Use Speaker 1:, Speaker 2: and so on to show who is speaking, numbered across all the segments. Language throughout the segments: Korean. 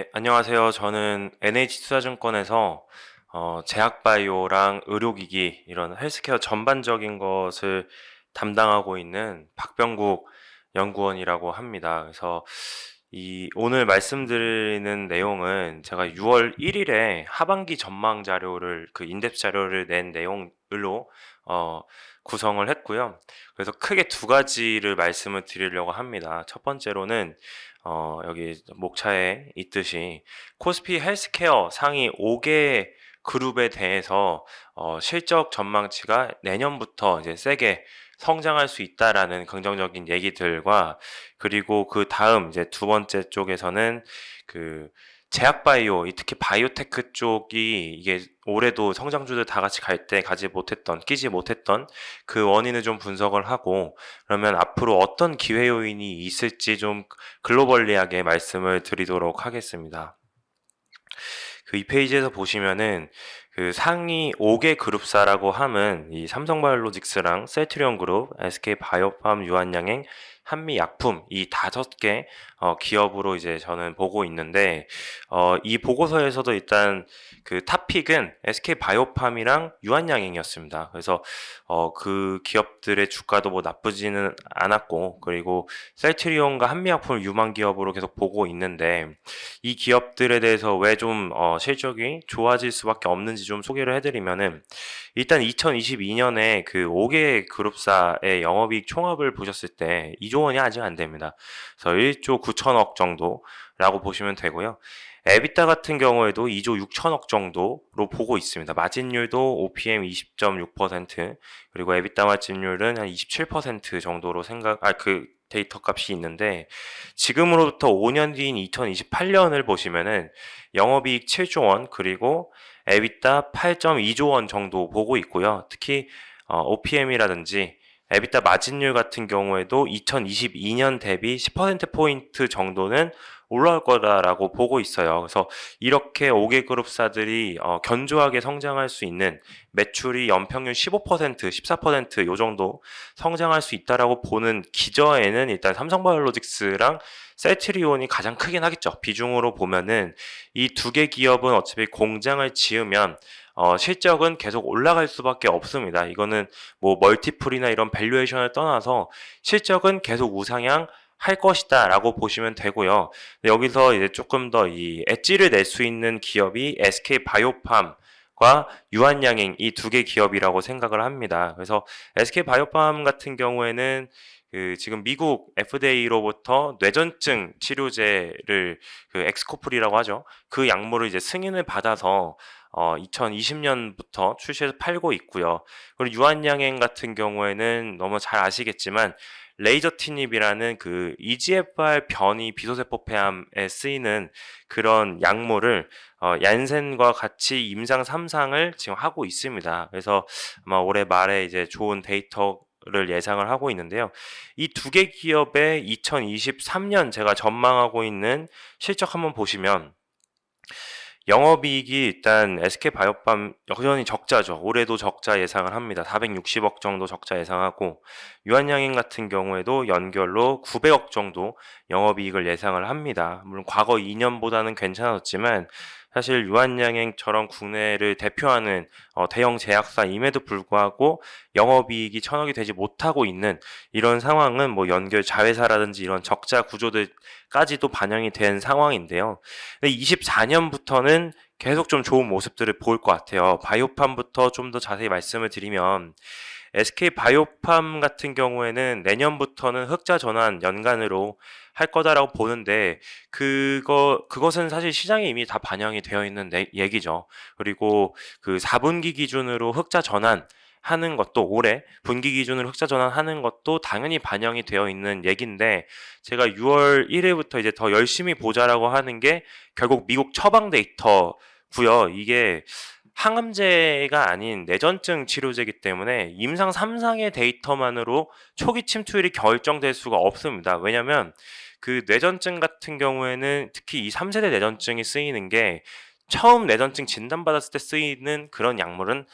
Speaker 1: 네, 안녕하세요. 저는 NH투자증권에서 제약바이오랑 의료기기 이런 헬스케어 전반적인 것을 담당하고 있는 박병국 연구원이라고 합니다. 그래서 오늘 말씀드리는 내용은 제가 6월 1일에 하반기 전망 자료를 그 인덱스 자료를 낸 내용으로 구성을 했고요. 그래서 크게 두 가지를 말씀을 드리려고 합니다. 첫 번째로는 여기 목차에 있듯이 코스피 헬스케어 상위 5개 그룹에 대해서 실적 전망치가 내년부터 이제 세게 성장할 수 있다라는 긍정적인 얘기들과, 그리고 그 다음 이제 두 번째 쪽에서는 그 제약바이오, 특히 바이오테크 쪽이 이게 올해도 성장주들 다 같이 갈 때 끼지 못했던 그 원인을 좀 분석을 하고, 그러면 앞으로 어떤 기회 요인이 있을지 좀 글로벌리하게 말씀을 드리도록 하겠습니다. 이 페이지에서 보시면은 그 상위 5개 그룹사라고 함은 이 삼성바이오로직스랑 셀트리온 그룹, SK 바이오팜, 유한양행, 한미약품 이 5개 기업으로 이제 저는 보고 있는데, 이 보고서에서도 일단 그 탑픽은 SK 바이오팜이랑 유한양행이었습니다. 그래서 그 기업들의 주가도 뭐 나쁘지는 않았고, 그리고 셀트리온과 한미약품을 유망 기업으로 계속 보고 있는데, 이 기업들에 대해서 왜 좀 실적이 좋아질 수밖에 없는지 좀 소개를 해드리면은, 일단 2022년에 그 5개 그룹사의 영업이익 총합을 보셨을 때 2조 원이 아직 안 됩니다. 그래서 1조 9천억 정도라고 보시면 되고요. 에비타 같은 경우에도 2조 6천억 정도로 보고 있습니다. 마진율도 OPM 20.6%, 그리고 에비타 마진율은 한 27% 정도로 그 데이터 값이 있는데, 지금으로부터 5년 뒤인 2028년을 보시면은 영업이익 7조 원, 그리고 에비타 8.2조 원 정도 보고 있고요. 특히 OPM이라든지 에비타 마진율 같은 경우에도 2022년 대비 10%포인트 정도는 올라올 거다라고 보고 있어요. 그래서 이렇게 5개 그룹사들이 견조하게 성장할 수 있는, 매출이 연평균 15%, 14%요 정도 성장할 수 있다라고 보는 기저에는 일단 삼성바이오로직스랑 셀트리온이 가장 크긴 하겠죠. 비중으로 보면은 이 두 개 기업은 어차피 공장을 지으면 실적은 계속 올라갈 수밖에 없습니다. 이거는 뭐 멀티플이나 이런 밸류에이션을 떠나서 실적은 계속 우상향 할 것이다라고 보시면 되고요. 여기서 이제 조금 더 이 엣지를 낼 수 있는 기업이 SK 바이오팜과 유한양행 이 두 개 기업이라고 생각을 합니다. 그래서 SK 바이오팜 같은 경우에는 그 지금 미국 FDA로부터 뇌전증 치료제를 그 엑스코플이라고 하죠. 그 약물을 이제 승인을 받아서 2020년부터 출시해서 팔고 있고요. 그리고 유한양행 같은 경우에는 너무 잘 아시겠지만 레이저티닙이라는 그 EGFR 변이 비소세포 폐암에 쓰이는 그런 약물을 얀센과 같이 임상 3상을 지금 하고 있습니다. 그래서 아마 올해 말에 이제 좋은 데이터를 예상을 하고 있는데요. 이 두 개 기업의 2023년 제가 전망하고 있는 실적 한번 보시면, 영업이익이 일단 SK바이오팜 여전히 적자죠. 올해도 적자 예상을 합니다. 460억 정도 적자 예상하고, 유한양행 같은 경우에도 연결로 900억 정도 영업이익을 예상을 합니다. 물론 과거 2년보다는 괜찮았지만 사실 유한양행처럼 국내를 대표하는 대형 제약사임에도 불구하고 영업이익이 천억이 되지 못하고 있는 이런 상황은 뭐 연결 자회사라든지 이런 적자 구조들까지도 반영이 된 상황인데요. 24년부터는 계속 좀 좋은 모습들을 보일 것 같아요. 바이오팜부터 좀 더 자세히 말씀을 드리면, SK 바이오팜 같은 경우에는 내년부터는 흑자 전환 연간으로 할 거다라고 보는데, 그것은 사실 시장에 이미 다 반영이 되어 있는 얘기죠. 그리고 그 4분기 기준으로 흑자 전환 하는 것도, 올해 분기 기준으로 흑자 전환하는 것도 당연히 반영이 되어 있는 얘기인데, 제가 6월 1일부터 이제 더 열심히 보자라고 하는 게 결국 미국 처방 데이터고요. 이게 항암제가 아닌 뇌전증 치료제이기 때문에 임상 3상의 데이터만으로 초기 침투율이 결정될 수가 없습니다. 왜냐면 그 뇌전증 같은 경우에는 특히 이 3세대 뇌전증이 쓰이는 게 처음 뇌전증 진단받았을 때 쓰이는 그런 약물은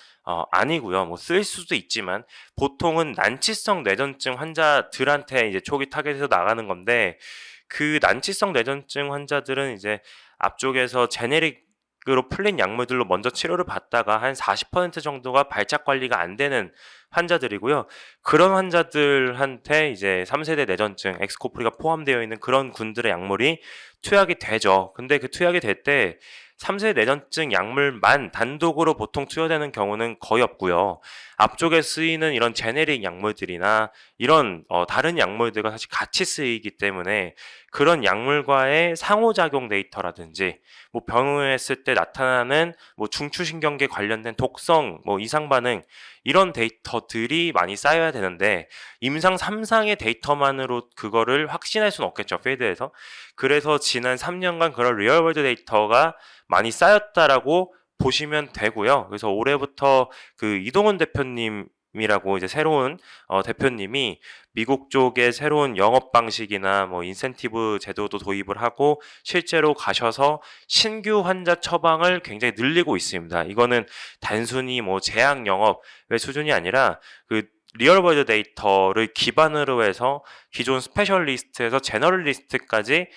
Speaker 1: 아니고요. 뭐 쓰일 수도 있지만 보통은 난치성 뇌전증 환자들한테 이제 초기 타겟에서 나가는 건데, 그 난치성 뇌전증 환자들은 이제 앞쪽에서 제네릭으로 풀린 약물들로 먼저 치료를 받다가 한 40% 정도가 발작 관리가 안 되는 환자들이고요. 그런 환자들한테 이제 3세대 내전증, 엑스코프리가 포함되어 있는 그런 군들의 약물이 투약이 되죠. 근데 그 투약이 될 때 3세대 내전증 약물만 단독으로 보통 투여되는 경우는 거의 없고요. 앞쪽에 쓰이는 이런 제네릭 약물들이나 이런 다른 약물들과 사실 같이 쓰이기 때문에 그런 약물과의 상호작용 데이터라든지 뭐 병응했을 때 나타나는 뭐 중추신경계 관련된 독성, 뭐 이상 반응 이런 데이터들이 많이 쌓여야 되는데 임상 3상의 데이터만으로 그거를 확신할 수는 없겠죠, 필드에서. 그래서 지난 3년간 그런 리얼월드 데이터가 많이 쌓였다라고 보시면 되고요. 그래서 올해부터 그 이동훈 대표님이라고 이제 새로운 대표님이 미국 쪽의 새로운 영업 방식이나 뭐 인센티브 제도도 도입을 하고 실제로 가셔서 신규 환자 처방을 굉장히 늘리고 있습니다. 이거는 단순히 뭐 제약 영업의 수준이 아니라 그 리얼월드 데이터를 기반으로 해서 기존 스페셜리스트에서 제너럴리스트까지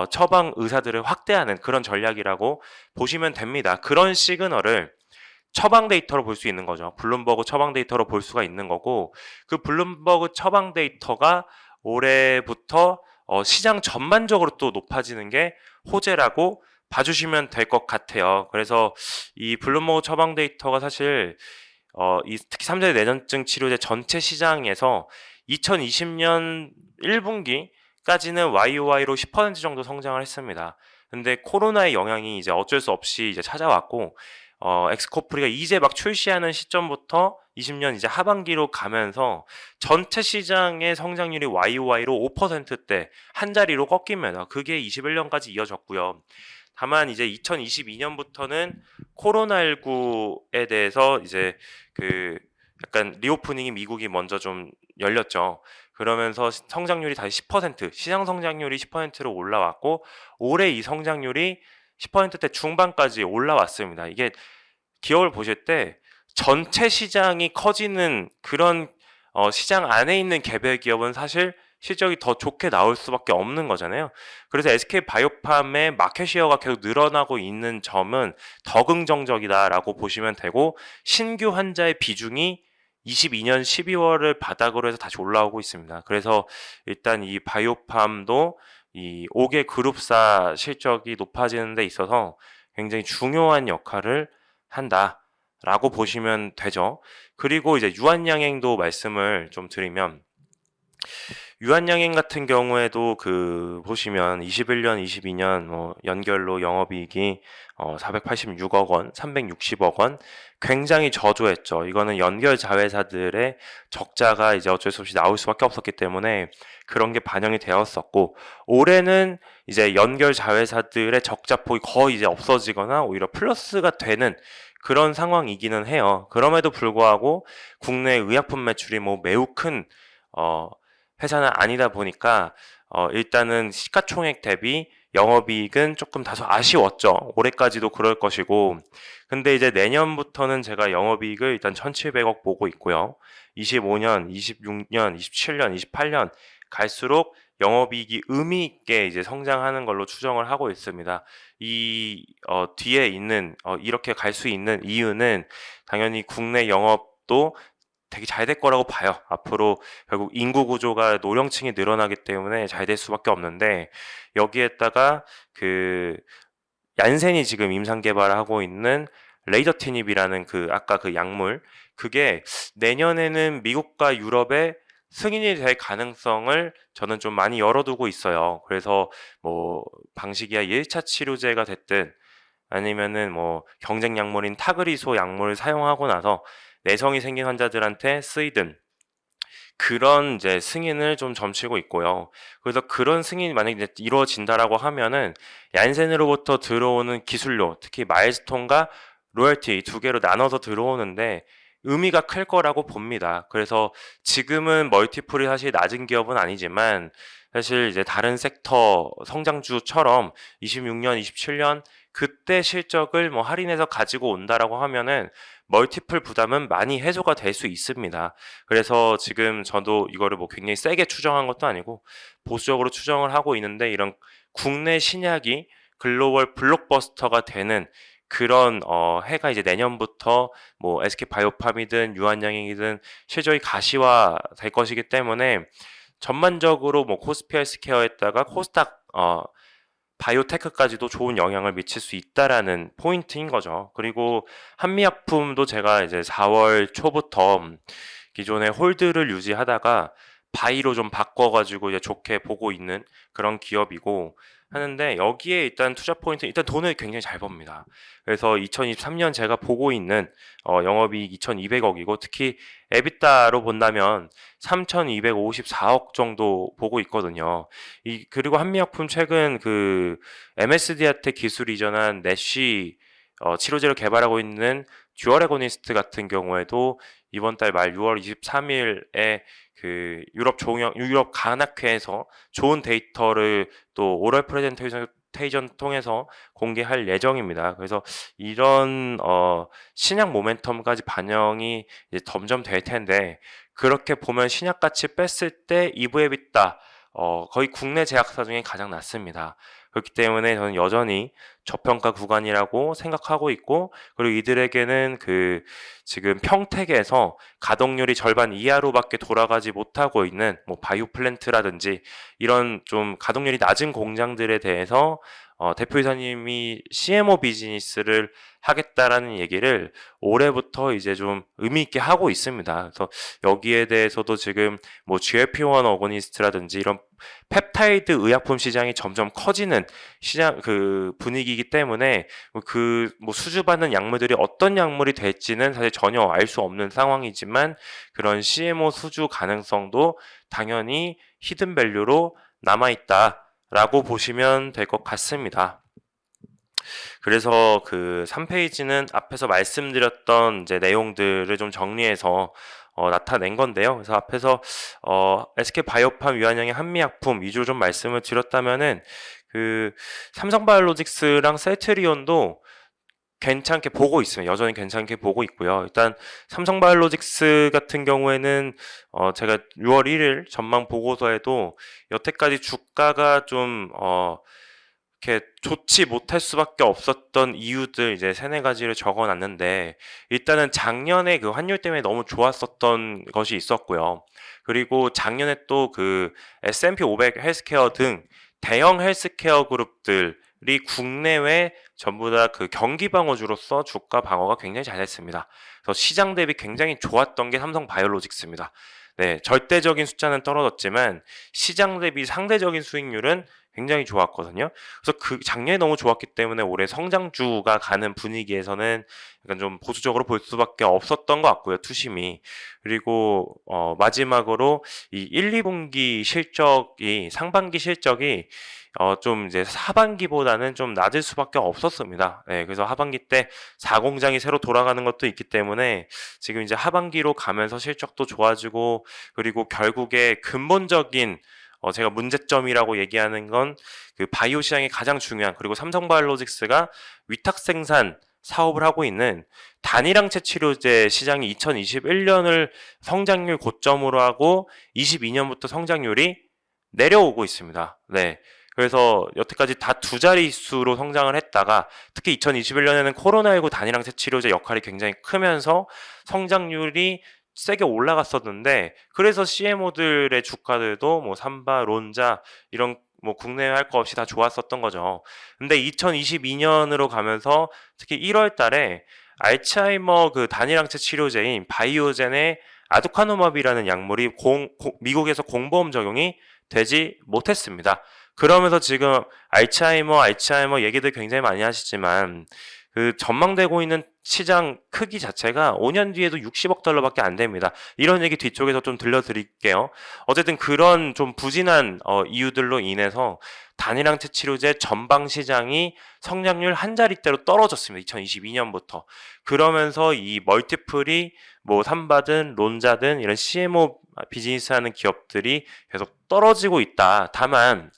Speaker 1: 처방 의사들을 확대하는 그런 전략이라고 보시면 됩니다. 그런 시그널을 처방 데이터로 볼 수 있는 거죠. 블룸버그 처방 데이터로 볼 수가 있는 거고 그 블룸버그 처방 데이터가 올해부터 시장 전반적으로 또 높아지는 게 호재라고 봐주시면 될 것 같아요. 그래서 이 블룸버그 처방 데이터가 사실 특히 3세 내전증 치료제 전체 시장에서 2020년 1분기까지는 YOY로 10% 정도 성장을 했습니다. 근데 코로나의 영향이 이제 어쩔 수 없이 이제 찾아왔고, 엑스코프리가 이제 막 출시하는 시점부터 20년 이제 하반기로 가면서 전체 시장의 성장률이 YOY로 5%대 한 자리로 꺾입니다. 그게 21년까지 이어졌고요. 다만 이제 2022년부터는 코로나19에 대해서 이제 그 약간 리오프닝이 미국이 먼저 좀 열렸죠. 그러면서 성장률이 다시 10%, 시장 성장률이 10%로 올라왔고 올해 이 성장률이 10%대 중반까지 올라왔습니다. 이게 기업을 보실 때 전체 시장이 커지는 그런 시장 안에 있는 개별 기업은 사실 실적이 더 좋게 나올 수밖에 없는 거잖아요. 그래서 SK 바이오팜의 마켓시어가 계속 늘어나고 있는 점은 더 긍정적이다라고 보시면 되고 신규 환자의 비중이 22년 12월을 바닥으로 해서 다시 올라오고 있습니다. 그래서 일단 이 바이오팜도 이 5개 그룹사 실적이 높아지는 데 있어서 굉장히 중요한 역할을 한다라고 보시면 되죠. 그리고 이제 유한양행도 말씀을 좀 드리면 유한양행 같은 경우에도 그 보시면 21년, 22년 뭐 연결로 영업이익이 486억 원, 360억 원 굉장히 저조했죠. 이거는 연결 자회사들의 적자가 이제 어쩔 수 없이 나올 수밖에 없었기 때문에 그런 게 반영이 되었었고 올해는 이제 연결 자회사들의 적자폭이 거의 이제 없어지거나 오히려 플러스가 되는 그런 상황이기는 해요. 그럼에도 불구하고 국내 의약품 매출이 뭐 매우 큰 회사는 아니다 보니까 일단은 시가총액 대비 영업이익은 조금 다소 아쉬웠죠. 올해까지도 그럴 것이고 근데 이제 내년부터는 제가 영업이익을 일단 1,700억 보고 있고요. 25년, 26년, 27년, 28년 갈수록 영업이익이 의미 있게 이제 성장하는 걸로 추정을 하고 있습니다. 이 뒤에 있는 이렇게 갈 수 있는 이유는 당연히 국내 영업도 되게 잘 될 거라고 봐요. 앞으로 결국 인구 구조가 노령층이 늘어나기 때문에 잘 될 수밖에 없는데 여기에다가 그 얀센이 지금 임상 개발하고 있는 레이더티닙이라는 그 아까 그 약물 그게 내년에는 미국과 유럽에 승인이 될 가능성을 저는 좀 많이 열어두고 있어요. 그래서 뭐 방식이야 1차 치료제가 됐든 아니면은 뭐 경쟁 약물인 타그리소 약물을 사용하고 나서 내성이 생긴 환자들한테 쓰이든 그런 이제 승인을 좀 점치고 있고요. 그래서 그런 승인이 만약에 이제 이루어진다라고 하면은 얀센으로부터 들어오는 기술료, 특히 마일스톤과 로열티 두 개로 나눠서 들어오는데 의미가 클 거라고 봅니다. 그래서 지금은 멀티플이 사실 낮은 기업은 아니지만 사실 이제 다른 섹터 성장주처럼 26년, 27년 그때 실적을 뭐 할인해서 가지고 온다라고 하면은 멀티플 부담은 많이 해소가 될 수 있습니다. 그래서 지금 저도 이거를 뭐 굉장히 세게 추정한 것도 아니고 보수적으로 추정을 하고 있는데 이런 국내 신약이 글로벌 블록버스터가 되는 그런 해가 이제 내년부터 뭐 SK바이오팜이든 유한양행이든 실적이 가시화 될 것이기 때문에 전반적으로 뭐 코스피 헬스케어에다가 코스닥 바이오테크까지도 좋은 영향을 미칠 수 있다라는 포인트인 거죠. 그리고 한미약품도 제가 이제 4월 초부터 기존의 홀드를 유지하다가 바이로 좀 바꿔가지고 이제 좋게 보고 있는 그런 기업이고 하는데, 여기에 일단 투자 포인트, 일단 돈을 굉장히 잘 법니다. 그래서 2023년 제가 보고 있는 영업이익 2,200억이고, 특히 에비타로 본다면 3,254억 정도 보고 있거든요. 그리고 한미약품 최근 그 MSD한테 기술 이전한 내쉬 치료제를 개발하고 있는 듀얼 에고니스트 같은 경우에도 이번 달 말 6월 23일에 그 유럽 간학회에서 좋은 데이터를 또 오럴 프레젠테이션 통해서 공개할 예정입니다. 그래서 이런 신약 모멘텀까지 반영이 이제 점점 될 텐데, 그렇게 보면 신약같이 뺐을 때 이브에비타 거의 국내 제약사 중에 가장 낮습니다. 그렇기 때문에 저는 여전히 저평가 구간이라고 생각하고 있고, 그리고 이들에게는 그 지금 평택에서 가동률이 절반 이하로밖에 돌아가지 못하고 있는 뭐 바이오 플랜트라든지 이런 좀 가동률이 낮은 공장들에 대해서 대표이사님이 CMO 비즈니스를 하겠다라는 얘기를 올해부터 이제 좀 의미 있게 하고 있습니다. 그래서 여기에 대해서도 지금 뭐 GLP-1 어거니스트라든지 이런 펩타이드 의약품 시장이 점점 커지는 시장 그 분위기이기 때문에 그 뭐 수주받는 약물들이 어떤 약물이 될지는 사실 전혀 알 수 없는 상황이지만, 그런 CMO 수주 가능성도 당연히 히든 밸류로 남아 있다라고 보시면 될 것 같습니다. 그래서 그 3페이지는 앞에서 말씀드렸던 이제 내용들을 좀 정리해서 나타낸 건데요. 그래서 앞에서 SK바이오팜, 유한양행, 한미약품 위주로 좀 말씀을 드렸다면은 그 삼성바이오로직스랑 셀트리온도 괜찮게 보고 있어요. 여전히 괜찮게 보고 있고요. 일단 삼성바이오로직스 같은 경우에는 제가 6월 1일 전망 보고서에도 여태까지 주가가 좀 이렇게 좋지 못할 수밖에 없었던 이유들 이제 세네 가지를 적어놨는데, 일단은 작년에 그 환율 때문에 너무 좋았었던 것이 있었고요. 그리고 작년에 또 그 S&P 500 헬스케어 등 대형 헬스케어 그룹들이 국내외 전부 다 그 경기 방어주로서 주가 방어가 굉장히 잘 됐습니다. 그래서 시장 대비 굉장히 좋았던 게 삼성 바이오로직스입니다. 네, 절대적인 숫자는 떨어졌지만 시장 대비 상대적인 수익률은 굉장히 좋았거든요. 그래서 그 작년에 너무 좋았기 때문에 올해 성장주가 가는 분위기에서는 약간 좀 보수적으로 볼 수밖에 없었던 것 같고요, 투심이. 그리고 마지막으로 이 1, 2분기 실적이, 상반기 실적이 좀 이제 하반기보다는 좀 낮을 수밖에 없었습니다. 네, 그래서 하반기 때 4공장이 새로 돌아가는 것도 있기 때문에 지금 이제 하반기로 가면서 실적도 좋아지고, 그리고 결국에 근본적인 제가 문제점이라고 얘기하는 건 그 바이오 시장이 가장 중요한, 그리고 삼성바이오로직스가 위탁 생산 사업을 하고 있는 단일항체 치료제 시장이 2021년을 성장률 고점으로 하고 22년부터 성장률이 내려오고 있습니다. 네. 그래서 여태까지 다 두 자릿수로 성장을 했다가, 특히 2021년에는 코로나19 단일항체 치료제 역할이 굉장히 크면서 성장률이 세게 올라갔었는데, 그래서 CMO들의 주가들도 뭐 삼바, 론자 이런 뭐 국내외 할 거 없이 다 좋았었던 거죠. 근데 2022년으로 가면서 특히 1월 달에 알츠하이머 그 단일항체 치료제인 바이오젠의 아두카누맙이라는 약물이 미국에서 공보험 적용이 되지 못했습니다. 그러면서 지금 알츠하이머 얘기들 굉장히 많이 하시지만, 그 전망되고 있는 시장 크기 자체가 5년 뒤에도 60억 달러밖에 안 됩니다. 이런 얘기 뒤쪽에서 좀 들려드릴게요. 어쨌든 그런 좀 부진한 이유들로 인해서 단일항체 치료제 전방 시장이 성장률 한 자릿대로 떨어졌습니다. 2022년부터. 그러면서 이 멀티플이 뭐 삼바든 론자든 이런 CMO 비즈니스 하는 기업들이 계속 떨어지고 있다. 다만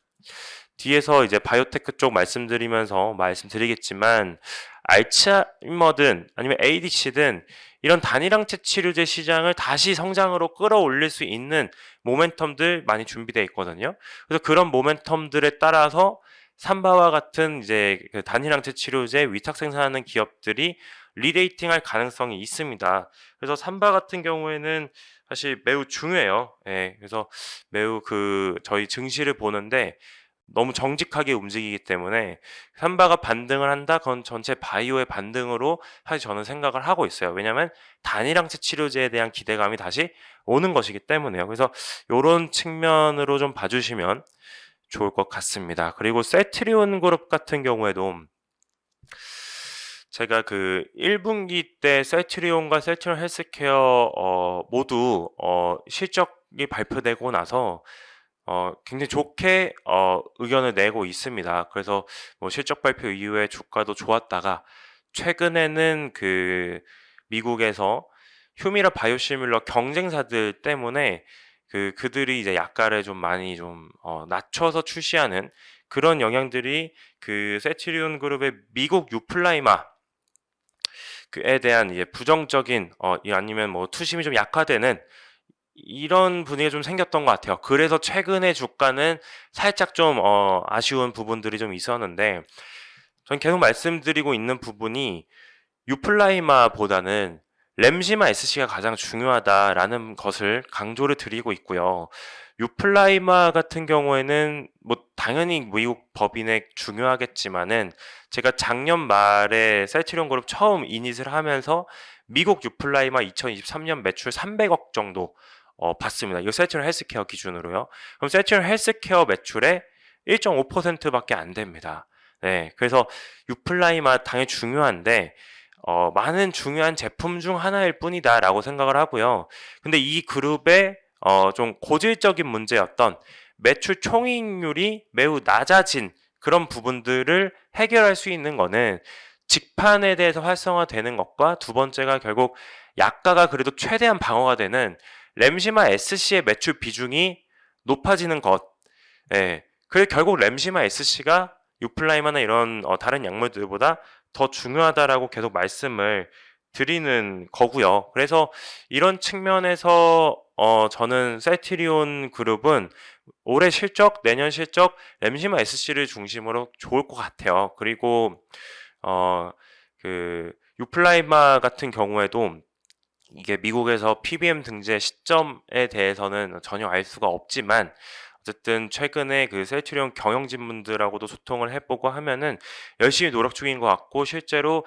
Speaker 1: 뒤에서 이제 바이오테크 쪽 말씀드리겠지만, 알츠하이머든 아니면 ADC든 이런 단일항체 치료제 시장을 다시 성장으로 끌어올릴 수 있는 모멘텀들 많이 준비되어 있거든요. 그래서 그런 모멘텀들에 따라서 삼바와 같은 이제 그 단일항체 치료제 위탁 생산하는 기업들이 리레이팅할 가능성이 있습니다. 그래서 삼바 같은 경우에는 사실 매우 중요해요. 예, 그래서 매우 저희 증시를 보는데 너무 정직하게 움직이기 때문에 삼바가 반등을 한다? 그건 전체 바이오의 반등으로 사실 저는 생각을 하고 있어요. 왜냐하면 단일항체 치료제에 대한 기대감이 다시 오는 것이기 때문에요. 그래서 이런 측면으로 좀 봐주시면 좋을 것 같습니다. 그리고 셀트리온 그룹 같은 경우에도 제가 1분기 때 셀트리온과 셀트리온 헬스케어 모두 실적이 발표되고 나서 굉장히 좋게 의견을 내고 있습니다. 그래서 뭐 실적 발표 이후에 주가도 좋았다가 최근에는 미국에서 휴미라 바이오시밀러 경쟁사들 때문에 그들이 이제 약가를 좀 많이 좀 낮춰서 출시하는 그런 영향들이 세츄리온 그룹의 미국 유플라이마 그에 대한 이제 부정적인 아니면 뭐 투심이 좀 약화되는 이런 분위기가 좀 생겼던 것 같아요. 그래서 최근에 주가는 살짝 좀 아쉬운 부분들이 좀 있었는데 전 계속 말씀드리고 있는 부분이 유플라이마보다는 램시마 SC가 가장 중요하다라는 것을 강조를 드리고 있고요. 유플라이마 같은 경우에는 뭐 당연히 미국 법인에 중요하겠지만은 제가 작년 말에 셀트리온 그룹 처음 이닛을 하면서 미국 유플라이마 2023년 매출 300억 정도 봤습니다. 이거 셀트리온 헬스케어 기준으로요. 그럼 셀트리온 헬스케어 매출의 1.5%밖에 안 됩니다. 네, 그래서 유플라이마 당연히 중요한데 많은 중요한 제품 중 하나일 뿐이다라고 생각을 하고요. 근데 이 그룹의 좀 고질적인 문제였던 매출 총이익률이 매우 낮아진 그런 부분들을 해결할 수 있는 거는 직판에 대해서 활성화되는 것과 두 번째가 결국 약가가 그래도 최대한 방어가 되는 램시마 SC의 매출 비중이 높아지는 것. 예. 그래 결국 램시마 SC가 유플라이마나 이런 다른 약물들보다 더 중요하다라고 계속 말씀을 드리는 거고요. 그래서 이런 측면에서 저는 셀트리온 그룹은 올해 실적, 내년 실적, 램시마 SC를 중심으로 좋을 것 같아요. 그리고 어, 유플라이마 같은 경우에도 이게 미국에서 PBM 등재 시점에 대해서는 전혀 알 수가 없지만 어쨌든 최근에 셀트리온 경영진분들하고도 소통을 해보고 하면은 열심히 노력 중인 것 같고 실제로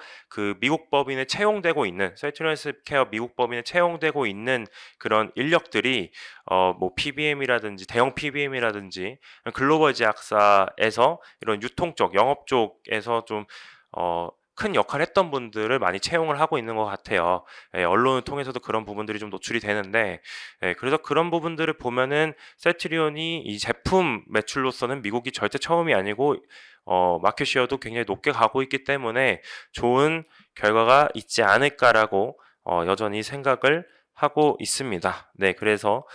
Speaker 1: 미국 법인에 채용되고 있는 셀트리온 헬스케어 미국 법인에 채용되고 있는 그런 인력들이 뭐 PBM이라든지 대형 PBM이라든지 글로벌 제약사에서 이런 유통 쪽 영업 쪽에서 좀 큰 역할을 했던 분들을 많이 채용을 하고 있는 것 같아요. 예, 언론을 통해서도 그런 부분들이 좀 노출이 되는데, 예, 그래서 그런 부분들을 보면은 셀트리온이 이 제품 매출로서는 미국이 절대 처음이 아니고, 마켓시어도 굉장히 높게 가고 있기 때문에 좋은 결과가 있지 않을까라고, 여전히 생각을 하고 있습니다. 네, 그래서,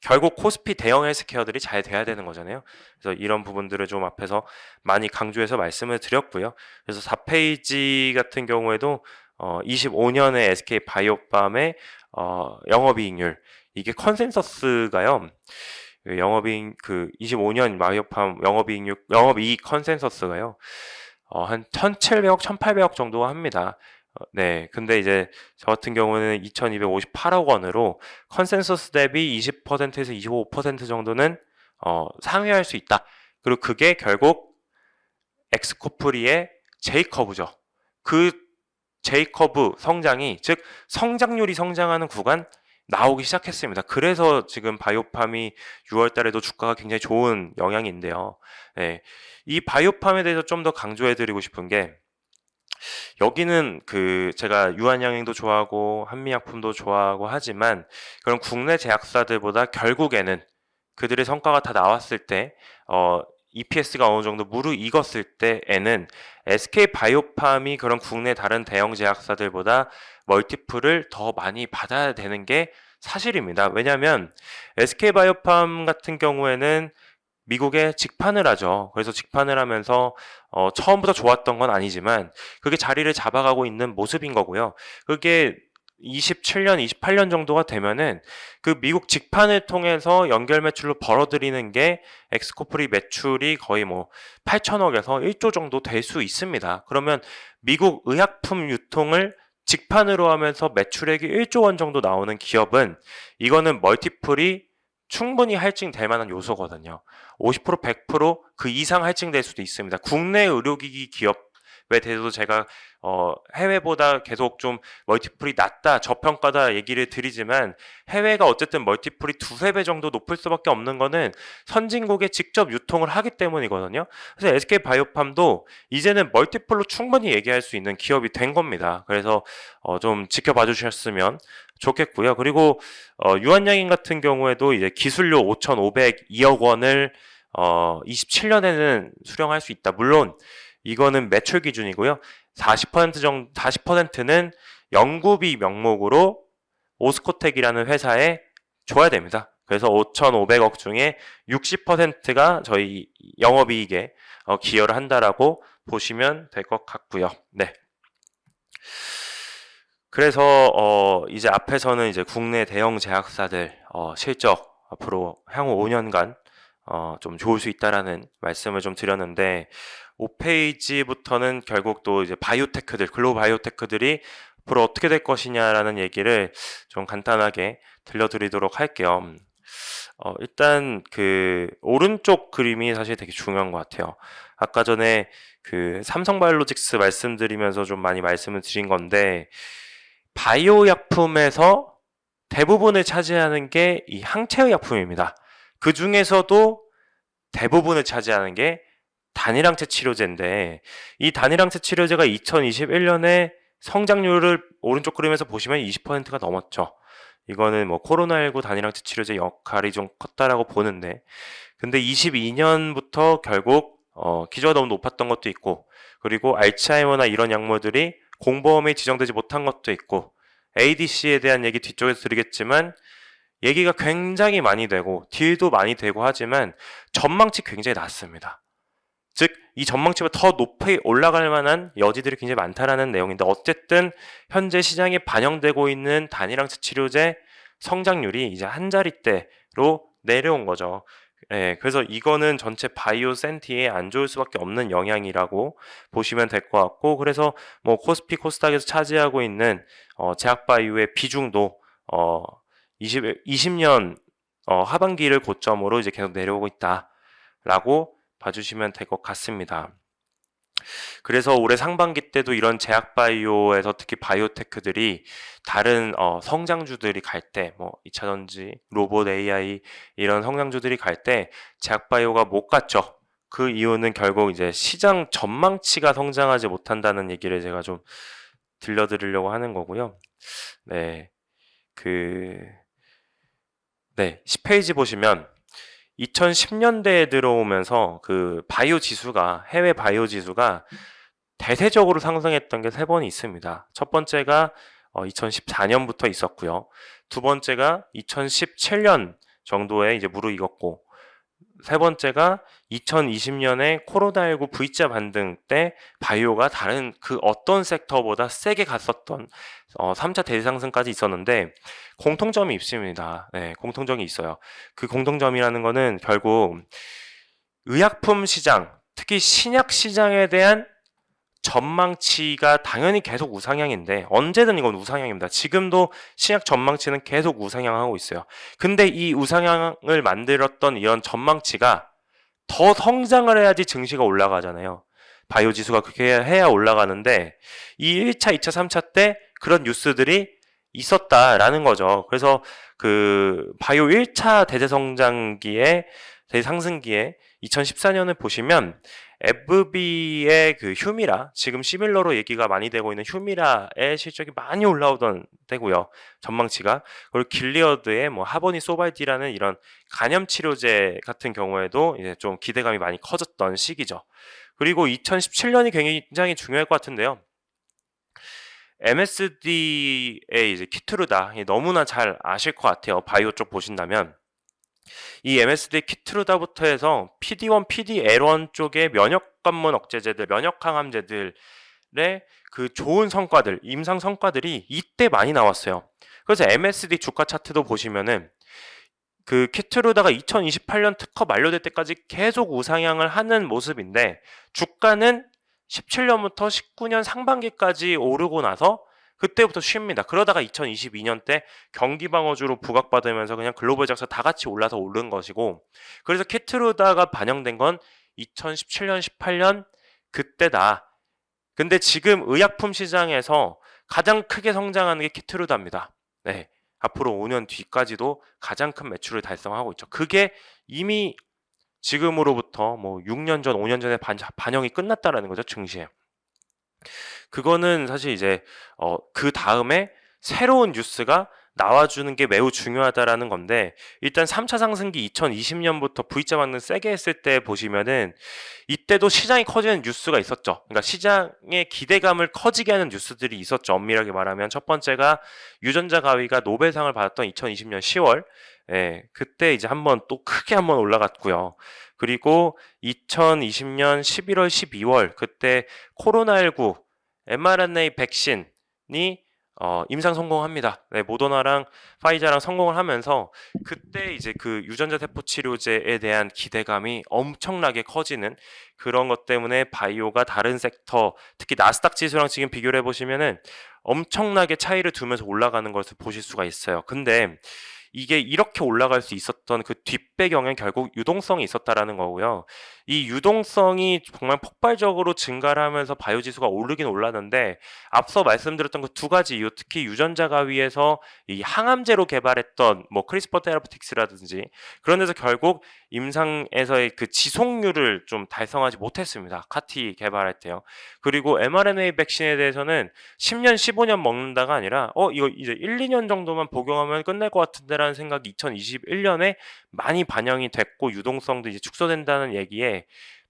Speaker 1: 결국 코스피 대형 헬스케어들이 잘 돼야 되는 거잖아요. 그래서 이런 부분들을 좀 앞에서 많이 강조해서 말씀을 드렸고요. 그래서 4페이지 같은 경우에도 25년의 SK 바이오팜의 영업이익률 이게 컨센서스가요. 영업이익 25년 바이오팜 영업이익 컨센서스가요. 한 1,700억, 1,800억 정도 합니다. 네, 근데 이제 저 같은 경우는 2,258억 원으로 컨센서스 대비 20%에서 25% 정도는 상회할 수 있다. 그리고 그게 결국 엑스코프리의 J커브죠. 그 J커브 성장이 즉 성장률이 성장하는 구간 나오기 시작했습니다. 그래서 지금 바이오팜이 6월 달에도 주가가 굉장히 좋은 영향인데요. 네, 이 바이오팜에 대해서 좀 더 강조해 드리고 싶은 게 여기는 제가 유한양행도 좋아하고 한미약품도 좋아하고 하지만 그런 국내 제약사들보다 결국에는 그들의 성과가 다 나왔을 때 EPS가 어느 정도 무르익었을 때에는 SK 바이오팜이 그런 국내 다른 대형 제약사들보다 멀티플을 더 많이 받아야 되는 게 사실입니다. 왜냐하면 SK 바이오팜 같은 경우에는 미국에 직판을 하죠. 그래서 직판을 하면서 처음부터 좋았던 건 아니지만 그게 자리를 잡아가고 있는 모습인 거고요. 그게 27년, 28년 정도가 되면은 그 미국 직판을 통해서 연결 매출로 벌어들이는 게 엑스코프리 매출이 거의 뭐 8천억에서 1조 정도 될 수 있습니다. 그러면 미국 의약품 유통을 직판으로 하면서 매출액이 1조 원 정도 나오는 기업은 이거는 멀티플이 충분히 할증될 만한 요소거든요. 50%, 100%그 이상 할증될 수도 있습니다. 국내 의료기기 기업에 대해서도 제가 해외보다 계속 좀 멀티플이 낮다, 저평가다 얘기를 드리지만 해외가 어쨌든 멀티플이 두세 배 정도 높을 수밖에 없는 거는 선진국에 직접 유통을 하기 때문이거든요. 그래서 SK바이오팜도 이제는 멀티플로 충분히 얘기할 수 있는 기업이 된 겁니다. 그래서 좀 지켜봐 주셨으면 좋겠고요. 그리고 유한양인 같은 경우에도 이제 기술료 5,502억 원을 27년에는 수령할 수 있다. 물론 이거는 매출 기준이고요. 40%는 연구비 명목으로 오스코텍이라는 회사에 줘야 됩니다. 그래서 5,500억 중에 60%가 저희 영업이익에 기여를 한다라고 보시면 될 것 같고요. 네. 그래서 이제 앞에서는 이제 국내 대형 제약사들 실적 앞으로 향후 5년간 좀 좋을 수 있다라는 말씀을 좀 드렸는데 5페이지부터는 결국 또 이제 바이오테크들, 글로벌 바이오테크들이 앞으로 어떻게 될 것이냐라는 얘기를 좀 간단하게 들려드리도록 할게요. 일단 그 오른쪽 그림이 사실 되게 중요한 것 같아요. 아까 전에 그 삼성바이오로직스 말씀드리면서 좀 많이 말씀을 드린 건데 바이오 약품에서 대부분을 차지하는 게 이 항체의 약품입니다. 그 중에서도 대부분을 차지하는 게 단일항체 치료제인데 이 단일항체 치료제가 2021년에 성장률을 오른쪽 그림에서 보시면 20%가 넘었죠. 이거는 뭐 코로나19 단일항체 치료제 역할이 좀 컸다라고 보는데 근데 22년부터 결국 기저가 너무 높았던 것도 있고 그리고 알츠하이머나 이런 약물들이 공보험에 지정되지 못한 것도 있고 ADC에 대한 얘기 뒤쪽에서 드리겠지만 얘기가 굉장히 많이 되고 딜도 많이 되고 하지만 전망치 굉장히 낮습니다. 즉 이 전망치가 더 높이 올라갈 만한 여지들이 굉장히 많다라는 내용인데 어쨌든 현재 시장에 반영되고 있는 단일항체 치료제 성장률이 이제 한 자릿대로 내려온 거죠. 예, 그래서 이거는 전체 바이오 센티에 안 좋을 수밖에 없는 영향이라고 보시면 될 것 같고 그래서 뭐 코스피 코스닥에서 차지하고 있는 제약바이오의 비중도 20년 하반기를 고점으로 이제 계속 내려오고 있다라고 봐주시면 될 것 같습니다. 그래서 올해 상반기 때도 이런 제약바이오에서 특히 바이오테크들이 다른 성장주들이 갈 때 뭐 2차전지, 로봇 AI 이런 성장주들이 갈 때 제약바이오가 못 갔죠. 그 이유는 결국 이제 시장 전망치가 성장하지 못한다는 얘기를 제가 좀 들려드리려고 하는 거고요. 네. 10페이지 보시면 2010년대에 들어오면서 그 바이오 지수가 해외 바이오 지수가 대세적으로 상승했던 게 세 번이 있습니다. 첫 번째가 2014년부터 있었고요. 두 번째가 2017년 정도에 이제 무르익었고 세 번째가 2020년에 코로나19 V자 반등 때 바이오가 다른 그 어떤 섹터보다 세게 갔었던 3차 대상승까지 있었는데 공통점이 있습니다. 네, 공통점이 있어요. 그 공통점이라는 거는 결국 의약품 시장, 특히 신약 시장에 대한 전망치가 당연히 계속 우상향인데 언제든 이건 우상향입니다. 지금도 신약 전망치는 계속 우상향하고 있어요. 근데 이 우상향을 만들었던 이런 전망치가 더 성장을 해야지 증시가 올라가잖아요. 바이오 지수가 그렇게 해야 올라가는데 이 1차, 2차, 3차 때 그런 뉴스들이 있었다라는 거죠. 그래서 그 바이오 1차 대대성장기에 대상승기에 2014년을 보시면 FB의 그 휴미라, 지금 시밀러로 얘기가 많이 되고 있는 휴미라의 실적이 많이 올라오던 때고요. 전망치가. 그리고 길리어드의 뭐 하버니 소발디라는 이런 간염 치료제 같은 경우에도 이제 좀 기대감이 많이 커졌던 시기죠. 그리고 2017년이 굉장히 중요할 것 같은데요. MSD의 이제 키트루다 너무나 잘 아실 것 같아요. 바이오 쪽 보신다면. 이 MSD 키트루다부터 해서 PD1, PDL1 쪽의 면역 관문 억제제들, 면역 항암제들 그 좋은 성과들, 임상 성과들이 이때 많이 나왔어요. 그래서 MSD 주가 차트도 보시면은 그 키트루다가 2028년 특허 만료될 때까지 계속 우상향을 하는 모습인데 주가는 17년부터 19년 상반기까지 오르고 나서 그때부터 쉽니다. 그러다가 2022년 때 경기방어주로 부각받으면서 그냥 글로벌 작사 다 같이 올라서 오른 것이고, 그래서 키트루다가 반영된 건 2017년, 18년 그때다. 근데 지금 의약품 시장에서 가장 크게 성장하는 게 키트루다입니다. 네. 앞으로 5년 뒤까지도 가장 큰 매출을 달성하고 있죠. 그게 이미 지금으로부터 뭐 6년 전, 5년 전에 반영이 끝났다라는 거죠, 증시에. 그거는 사실 이제 그 다음에 새로운 뉴스가 나와주는 게 매우 중요하다라는 건데, 일단 3차 상승기 2020년부터 V자 반등 세게 했을 때 보시면은 이때도 시장이 커지는 뉴스가 있었죠. 그러니까 시장의 기대감을 커지게 하는 뉴스들이 있었죠. 엄밀하게 말하면 첫 번째가 유전자 가위가 노벨상을 받았던 2020년 10월, 예, 그때 이제 한번 또 크게 한번 올라갔고요. 그리고 2020년 11월, 12월 그때 코로나19 mRNA 백신이 임상 성공합니다. 네, 모더나랑 파이자랑 성공을 하면서 그때 이제 그 유전자 세포 치료제에 대한 기대감이 엄청나게 커지는 그런 것 때문에 바이오가 다른 섹터, 특히 나스닥 지수랑 지금 비교를 해보시면은 엄청나게 차이를 두면서 올라가는 것을 보실 수가 있어요. 근데 이게 이렇게 올라갈 수 있었던 그 뒷배경엔 결국 유동성이 있었다라는 거고요. 이 유동성이 정말 폭발적으로 증가를 하면서 바이오 지수가 오르긴 올랐는데, 앞서 말씀드렸던 그 두 가지 이유, 특히 유전자 가위에서 이 항암제로 개발했던 뭐 크리스퍼 테라피틱스라든지 그런 데서 결국 임상에서의 그 지속률을 좀 달성하지 못했습니다. 카티 개발할 때요. 그리고 mRNA 백신에 대해서는 10년, 15년 먹는다가 아니라 이거 이제 1, 2년 정도만 복용하면 끝날 것 같은데라는 생각이 2021년에 많이 반영이 됐고, 유동성도 이제 축소된다는 얘기에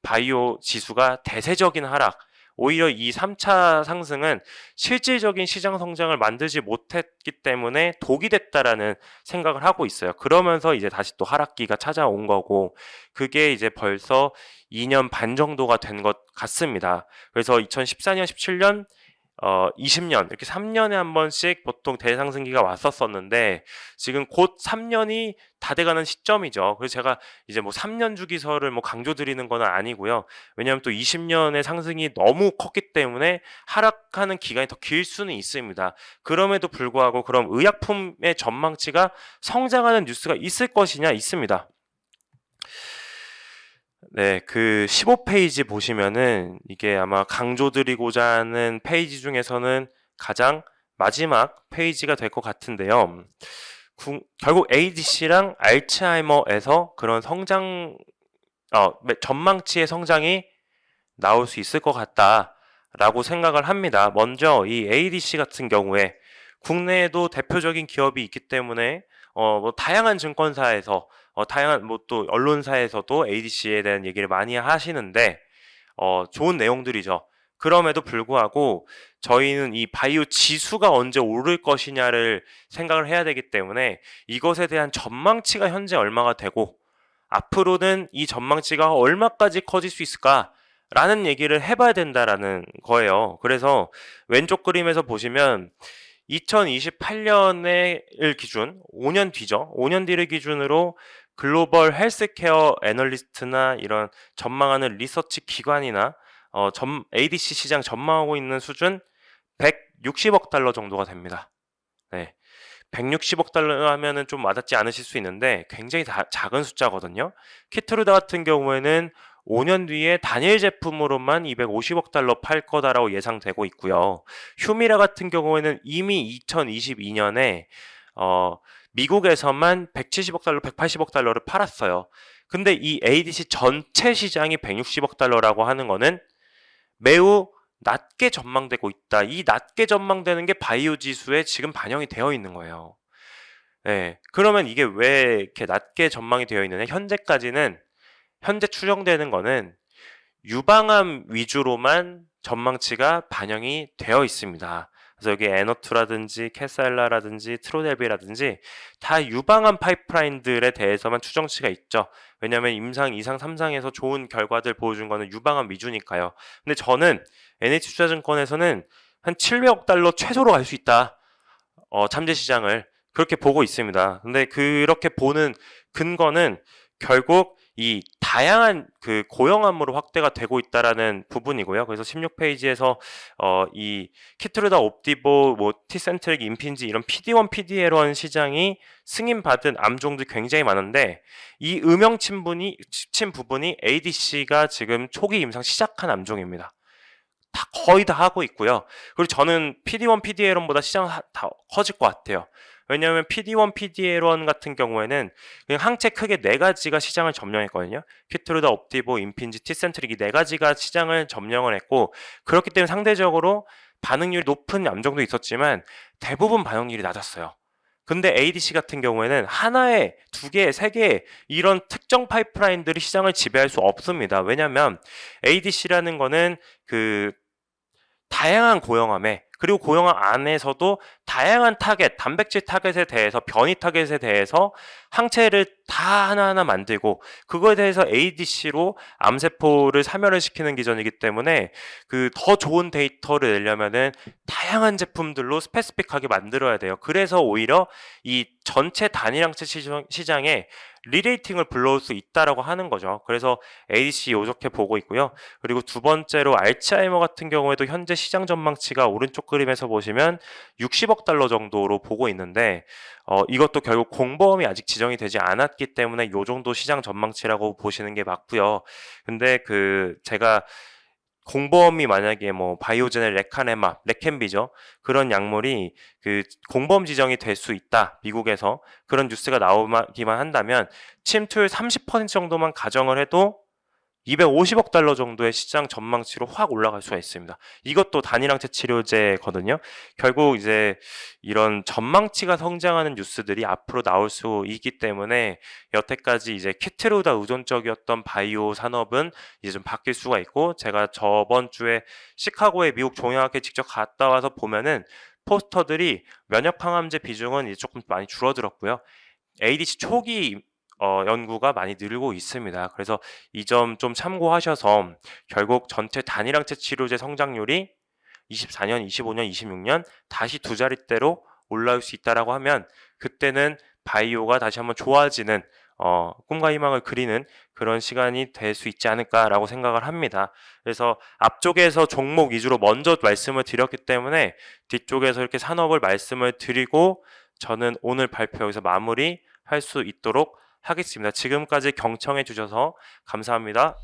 Speaker 1: 바이오 지수가 대세적인 하락, 오히려 이 3차 상승은 실질적인 시장 성장을 만들지 못했기 때문에 독이 됐다라는 생각을 하고 있어요. 그러면서 이제 다시 또 하락기가 찾아온 거고, 그게 이제 벌써 2년 반 정도가 된 것 같습니다. 그래서 2014년, 17년 20년 이렇게 3년에 한 번씩 보통 대상승기가 왔었었는데, 지금 곧 3년이 다 돼가는 시점이죠. 그래서 제가 이제 뭐 3년 주기설을 뭐 강조드리는 건 아니고요. 왜냐하면 또 20년의 상승이 너무 컸기 때문에 하락하는 기간이 더 길 수는 있습니다. 그럼에도 불구하고 그럼 의약품의 전망치가 성장하는 뉴스가 있을 것이냐? 있습니다. 네, 그 15페이지 보시면은 이게 아마 강조드리고자 하는 페이지 중에서는 가장 마지막 페이지가 될 것 같은데요. 결국 ADC랑 알츠하이머에서 그런 전망치의 성장이 나올 수 있을 것 같다라고 생각을 합니다. 먼저 이 ADC 같은 경우에 국내에도 대표적인 기업이 있기 때문에 뭐 다양한 증권사에서 다양한 뭐 또 언론사에서도 ADC에 대한 얘기를 많이 하시는데 좋은 내용들이죠. 그럼에도 불구하고 저희는 이 바이오 지수가 언제 오를 것이냐를 생각을 해야 되기 때문에 이것에 대한 전망치가 현재 얼마가 되고 앞으로는 이 전망치가 얼마까지 커질 수 있을까라는 얘기를 해봐야 된다라는 거예요. 그래서 왼쪽 그림에서 보시면 2028년을 기준, 5년 뒤죠. 5년 뒤를 기준으로 글로벌 헬스케어 애널리스트나 이런 전망하는 리서치 기관이나 ADC 시장 전망하고 있는 수준 160억 달러 정도가 됩니다. 네. 160억 달러 하면은 좀 와닿지 않으실 수 있는데 굉장히 작은 숫자거든요. 키트루다 같은 경우에는 5년 뒤에 단일 제품으로만 250억 달러 팔 거다라고 예상되고 있고요. 휴미라 같은 경우에는 이미 2022년에 미국에서만 170억 달러, 180억 달러를 팔았어요. 근데 이 ADC 전체 시장이 160억 달러라고 하는 거는 매우 낮게 전망되고 있다. 이 낮게 전망되는 게 바이오 지수에 지금 반영이 되어 있는 거예요. 네, 그러면 이게 왜 이렇게 낮게 전망이 되어 있느냐? 현재 추정되는 거는 유방암 위주로만 전망치가 반영이 되어 있습니다. 그래서 여기 에너투라든지 캐살라라든지 트로델비라든지 다 유방암 파이프라인들에 대해서만 추정치가 있죠. 왜냐하면 임상 2상 3상에서 좋은 결과들 보여준 거는 유방암 위주니까요. 근데 저는 NH투자증권에서는 한 700억 달러 최소로 갈 수 있다. 잠재 시장을 그렇게 보고 있습니다. 근데 그렇게 보는 근거는 결국 이 다양한 그 고용암으로 확대가 되고 있다라는 부분이고요. 그래서 16페이지에서 이 키트루다, 옵디보, 뭐 티센트릭, 임핀지 이런 PD1, PD-L1 시장이 승인받은 암종도 굉장히 많은데 이 음영 침 부분이 ADC가 지금 초기 임상 시작한 암종입니다. 거의 다 하고 있고요. 그리고 저는 PD1, PD-L1보다 시장 다 커질 것 같아요. 왜냐하면 PD1, PD-L1 같은 경우에는 그냥 항체 크게 네 가지가 시장을 점령했거든요. 키트루다, 옵디보, 임핀지, 티센트릭 이 네 가지가 시장을 점령을 했고 그렇기 때문에 상대적으로 반응률이 높은 암종도 있었지만 대부분 반응률이 낮았어요. 근데 ADC 같은 경우에는 하나에 두 개, 세 개 이런 특정 파이프라인들이 시장을 지배할 수 없습니다. 왜냐하면 ADC라는 거는 그 다양한 고형암에 그리고 고형암 안에서도 다양한 타겟, 단백질 타겟에 대해서 변이 타겟에 대해서 항체를 다 하나하나 만들고 그거에 대해서 ADC로 암세포를 사멸을 시키는 기전이기 때문에 그 더 좋은 데이터를 내려면은 다양한 제품들로 스페시픽하게 만들어야 돼요. 그래서 오히려 이 전체 단일 항체 시장에 리레이팅을 불러올 수 있다라고 하는 거죠. 그래서 ADC 요렇게 보고 있고요. 그리고 두 번째로 알츠하이머 같은 경우에도 현재 시장 전망치가 오른쪽 그림에서 보시면 60억 달러 정도로 보고 있는데 이것도 결국 공보험이 아직 지정이 되지 않았기 때문에 이 정도 시장 전망치라고 보시는 게 맞고요. 근데 제가 공보험이 만약에 뭐 바이오젠의 레카네맙, 레캔비죠. 그런 약물이 공보험 지정이 될 수 있다. 미국에서 그런 뉴스가 나오기만 한다면 침투율 30% 정도만 가정을 해도 250억 달러 정도의 시장 전망치로 확 올라갈 수가 있습니다. 이것도 단일항체 치료제거든요. 결국 이제 이런 전망치가 성장하는 뉴스들이 앞으로 나올 수 있기 때문에 여태까지 이제 키트루다 의존적이었던 바이오 산업은 이제 좀 바뀔 수가 있고 제가 저번 주에 시카고의 미국 종양학회 직접 갔다 와서 보면은 포스터들이 면역 항암제 비중은 이제 조금 많이 줄어들었고요. ADC 초기 연구가 많이 늘고 있습니다. 그래서 이 점 좀 참고하셔서 결국 전체 단일항체 치료제 성장률이 24년, 25년, 26년 다시 두 자릿대로 올라올 수 있다라고 하면 그때는 바이오가 다시 한번 좋아지는 꿈과 희망을 그리는 그런 시간이 될 수 있지 않을까라고 생각을 합니다. 그래서 앞쪽에서 종목 위주로 먼저 말씀을 드렸기 때문에 뒤쪽에서 이렇게 산업을 말씀을 드리고 저는 오늘 발표 여기서 마무리할 수 있도록 하겠습니다. 지금까지 경청해 주셔서 감사합니다.